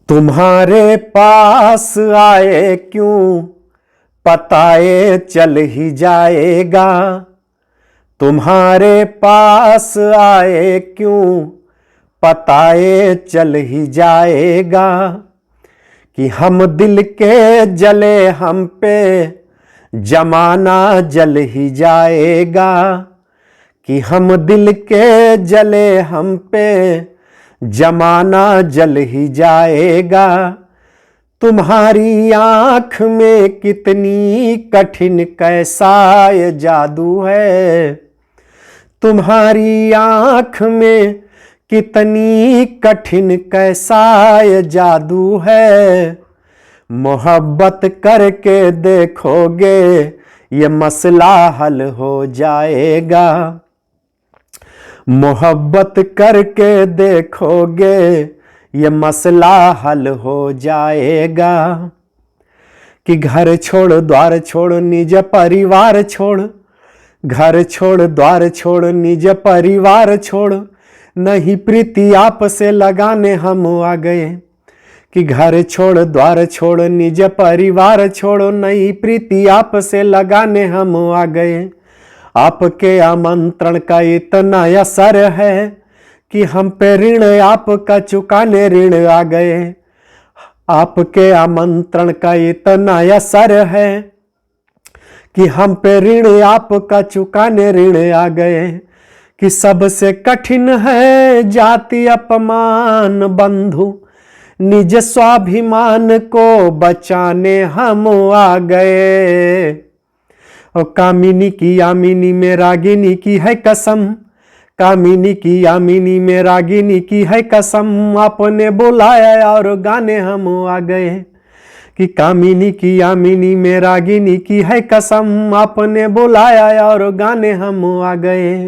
तुम्हारे पास आए क्यों पताए चल ही जाएगा। तुम्हारे पास आए क्यों पताए चल ही जाएगा। कि हम दिल के जले हम पे जमाना जल ही जाएगा। कि हम दिल के जले हम पे जमाना जल ही जाएगा। तुम्हारी आंख में कितनी कठिन कैसा ये जादू है। तुम्हारी आंख में कितनी कठिन कैसा ये जादू है। मोहब्बत करके देखोगे ये मसला हल हो जाएगा। मोहब्बत करके देखोगे ये मसला हल हो जाएगा। कि घर छोड़ द्वार छोड़ निज परिवार छोड़। घर छोड़ द्वार छोड़ निज परिवार छोड़। नहीं प्रीति आप से लगाने हम आ गए। कि घर छोड़ द्वार छोड़ निज परिवार छोड़। नहीं प्रीति आप से लगाने हम आ गए। आपके आमंत्रण का इतना असर है कि हम पे ऋण आपका चुकाने ऋण आ गए। आपके आमंत्रण का इतना असर है कि हम पे ऋण आपका चुकाने ऋण आ गए। कि सबसे कठिन है जाति अपमान बंधु निज स्वाभिमान को बचाने हम आ गए। और कामिनी की यामिनी में रागिनी की है कसम। कामिनी की यामिनी में रागिनी की है कसम। आपने बुलाया और गाने हम आ गए। कि कामिनी की यामिनी में रागिनी की है कसम। आपने बुलाया और गाने हम आ गए।